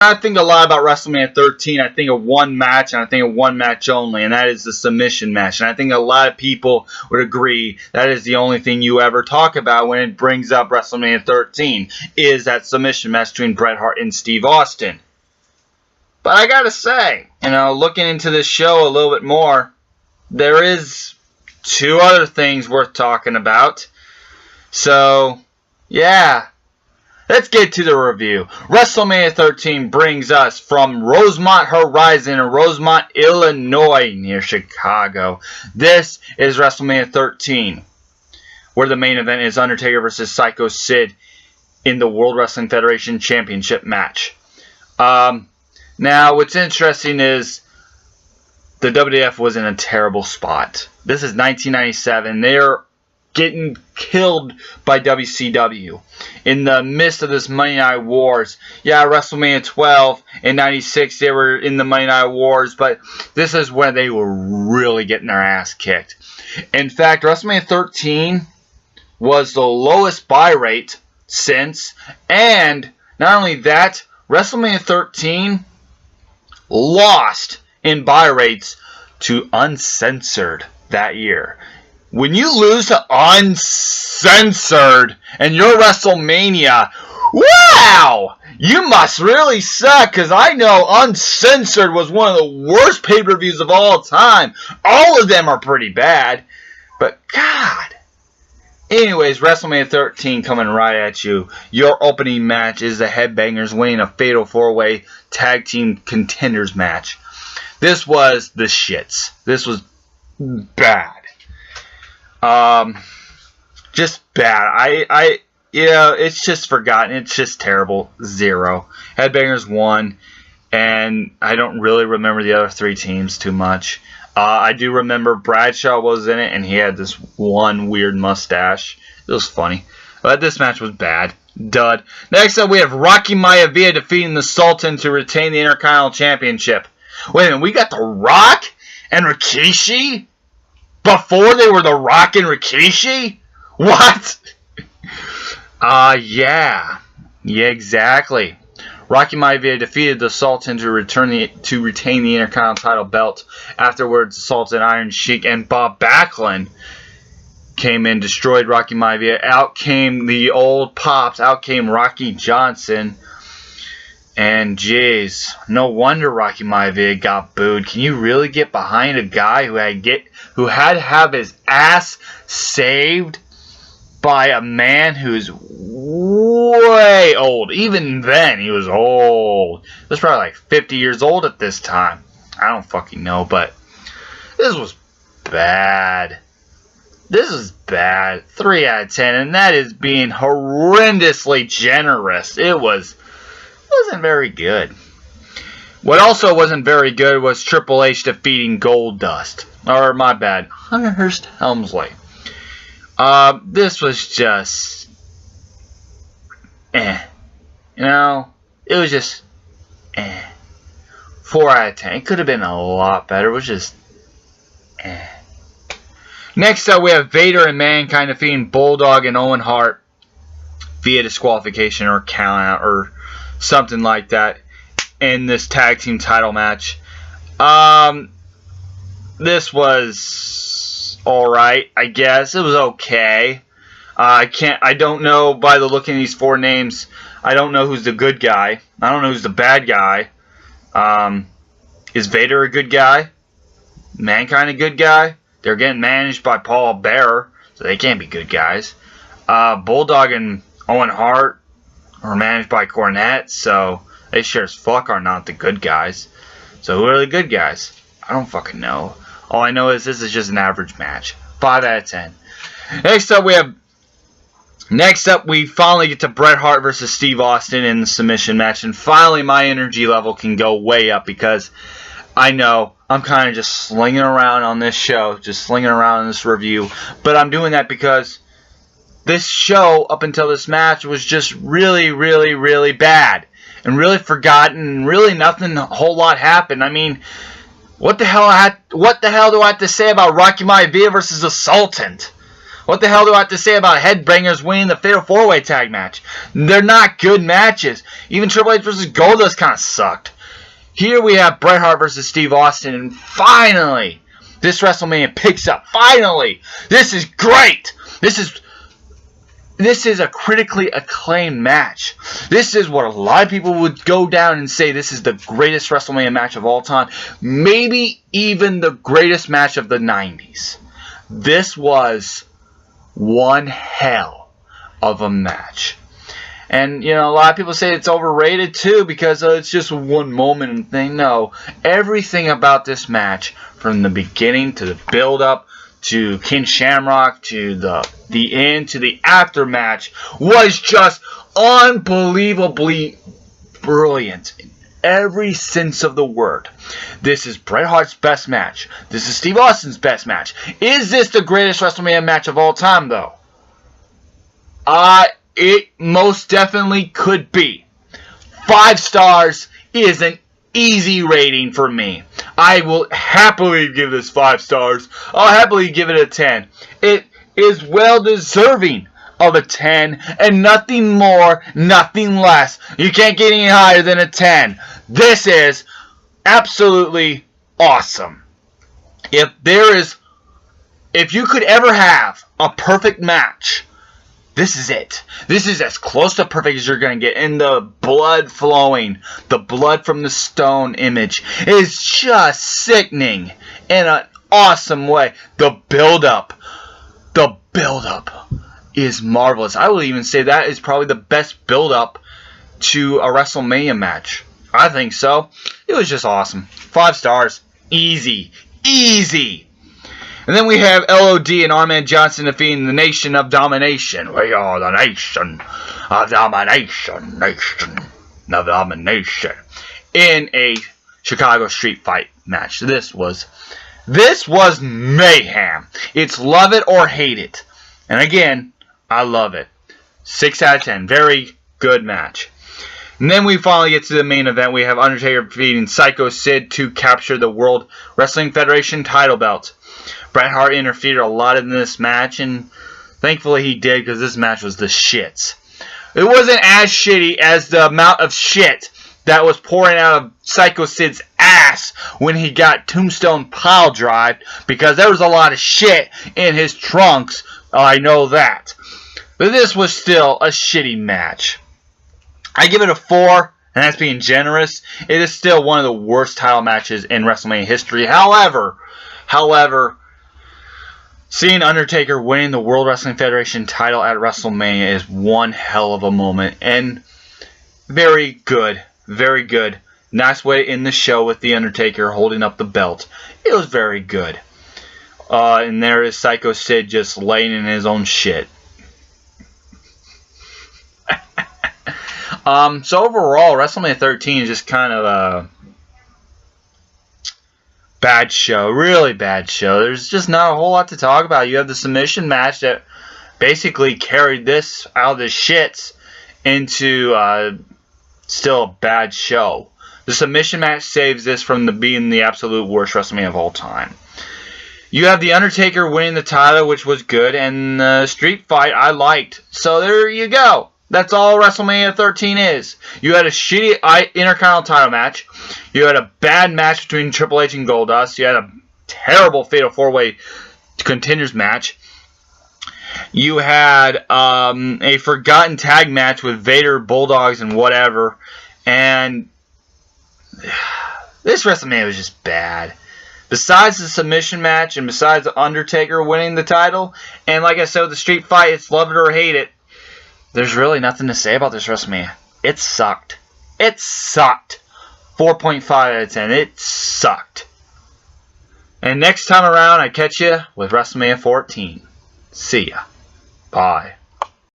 I think a lot about WrestleMania 13. I think of one match, and I think of one match only, and that is the submission match. And I think a lot of people would agree that is the only thing you ever talk about when it brings up WrestleMania 13, is that submission match between Bret Hart and Steve Austin. But I gotta say, looking into this show a little bit more, there is two other things worth talking about. So, yeah. Let's get to the review. WrestleMania 13 brings us from Rosemont Horizon in Rosemont, Illinois, near Chicago. This is WrestleMania 13, where the main event is Undertaker versus Psycho Sid in the World Wrestling Federation Championship match. Now, what's interesting is the WWF was in a terrible spot. This is 1997. They're getting killed by WCW. In the midst of this Monday Night Wars. Yeah, WrestleMania 12 and 96, they were in the Monday Night Wars, but this is when they were really getting their ass kicked. In fact, WrestleMania 13 was the lowest buy rate since, and not only that, WrestleMania 13 lost in buy rates to Uncensored that year. When you lose to Uncensored and your WrestleMania, wow! You must really suck, because I know Uncensored was one of the worst pay-per-views of all time. All of them are pretty bad. But, God. Anyways, WrestleMania 13 coming right at you. Your opening match is the Headbangers winning a Fatal 4-Way Tag Team Contenders match. This was the shits. This was bad. Just bad. It's just forgotten. It's just terrible. 0. Headbangers won, and I don't really remember the other 3 teams too much. I do remember Bradshaw was in it, and he had this one weird mustache. It was funny. But this match was bad. Dud. Next up, we have Rocky Maivia defeating the Sultan to retain the Intercontinental Championship. Wait a minute, we got The Rock and Rikishi? Before they were The Rock and Rikishi? What? Yeah. Yeah, exactly. Rocky Maivia defeated the Sultan to retain the Intercontinental title belt. Afterwards, the Sultan, Iron Sheik, and Bob Backlund came in, destroyed Rocky Maivia. Out came the old pops. Out came Rocky Johnson. And jeez, no wonder Rocky Maivia got booed. Can you really get behind a guy who had to have his ass saved by a man who's way old? Even then, he was old. He was probably like 50 years old at this time. I don't fucking know, but this was bad. This is bad. 3 out of 10, and that is being horrendously generous. It wasn't very good. What also wasn't very good was Triple H defeating Goldust. Or, my bad, Hunter Hearst Helmsley. This was just... It was just... 4 out of 10. It could have been a lot better. It was just... Next up, we have Vader and Mankind defeating Bulldog and Owen Hart via disqualification or count out or something like that in this tag team title match. This was alright, I guess. It was okay. I don't know by the look in these 4 names. I don't know who's the good guy. I don't know who's the bad guy. Is Vader a good guy? Mankind a good guy? They're getting managed by Paul Bearer, so they can't be good guys. Bulldog and Owen Hart are managed by Cornette, so they sure as fuck are not the good guys. So who are the good guys? I don't fucking know. All I know is this is just an average match. 5 out of 10. Next up, we finally get to Bret Hart versus Steve Austin in the submission match. And finally, my energy level can go way up because I know I'm kind of just slinging around on this show. Just slinging around in this review. But I'm doing that because this show, up until this match, was just really, really, really bad. And really forgotten. And really nothing, a whole lot happened. I mean... What the hell do I have to say about Rocky Maivia versus the Sultan? What the hell do I have to say about Headbangers winning the Fatal 4-Way Tag match? They're not good matches. Even Triple H versus Goldust kind of sucked. Here we have Bret Hart versus Steve Austin, and finally, this WrestleMania picks up. Finally! This is great! This is a critically acclaimed match. This is what a lot of people would go down and say this is the greatest WrestleMania match of all time. Maybe even the greatest match of the 90s. This was one hell of a match. And, you know, a lot of people say it's overrated too because it's just one moment and thing. No, everything about this match, from the beginning to the build-up, to Ken Shamrock, to the end, to the aftermatch, was just unbelievably brilliant in every sense of the word. This is Bret Hart's best match. This is Steve Austin's best match. Is this the greatest WrestleMania match of all time, though? It most definitely could be. 5 stars is an easy rating for me. I will happily give this 5 stars. I'll happily give it a 10. It is well deserving of a 10 and nothing more, nothing less. You can't get any higher than a 10. This is absolutely awesome. If you could ever have a perfect match, this is it. This is as close to perfect as you're going to get. And the blood flowing, the blood from the stone image is just sickening in an awesome way. The build-up is marvelous. I would even say that is probably the best build-up to a WrestleMania match. I think so. It was just awesome. 5 stars. Easy. Easy. And then we have LOD and Arman Johnson defeating the Nation of Domination. We are the Nation of Domination. Nation of Domination. In a Chicago street fight match. This was mayhem. It's love it or hate it. And again, I love it. 6 out of 10. Very good match. And then we finally get to the main event. We have Undertaker defeating Psycho Sid to capture the World Wrestling Federation title belt. Bret Hart interfered a lot in this match, and thankfully he did, because this match was the shits. It wasn't as shitty as the amount of shit that was pouring out of Psycho Sid's ass when he got Tombstone pile drived, because there was a lot of shit in his trunks. I know that. But this was still a shitty match. I give it a 4, and that's being generous. It is still one of the worst title matches in WrestleMania history. However, seeing Undertaker winning the World Wrestling Federation title at WrestleMania is one hell of a moment. And very good. Very good. Nice way to end the show with The Undertaker holding up the belt. It was very good. And there is Psycho Sid just laying in his own shit. So overall, WrestleMania 13 is just kind of a bad show. Really bad show. There's just not a whole lot to talk about. You have the submission match that basically carried this out of the shits into still a bad show. The submission match saves this from being the absolute worst WrestleMania of all time. You have The Undertaker winning the title, which was good, and the street fight I liked. So there you go. That's all WrestleMania 13 is. You had a shitty Intercontinental title match. You had a bad match between Triple H and Goldust. You had a terrible Fatal 4-Way Contenders match. You had a forgotten tag match with Vader, Bulldogs, and whatever. And this WrestleMania was just bad. Besides the submission match and besides The Undertaker winning the title, and like I said with the street fight, it's love it or hate it. There's really nothing to say about this WrestleMania. It sucked. It sucked. 4.5 out of 10. It sucked. And next time around, I catch you with WrestleMania 14. See ya. Bye.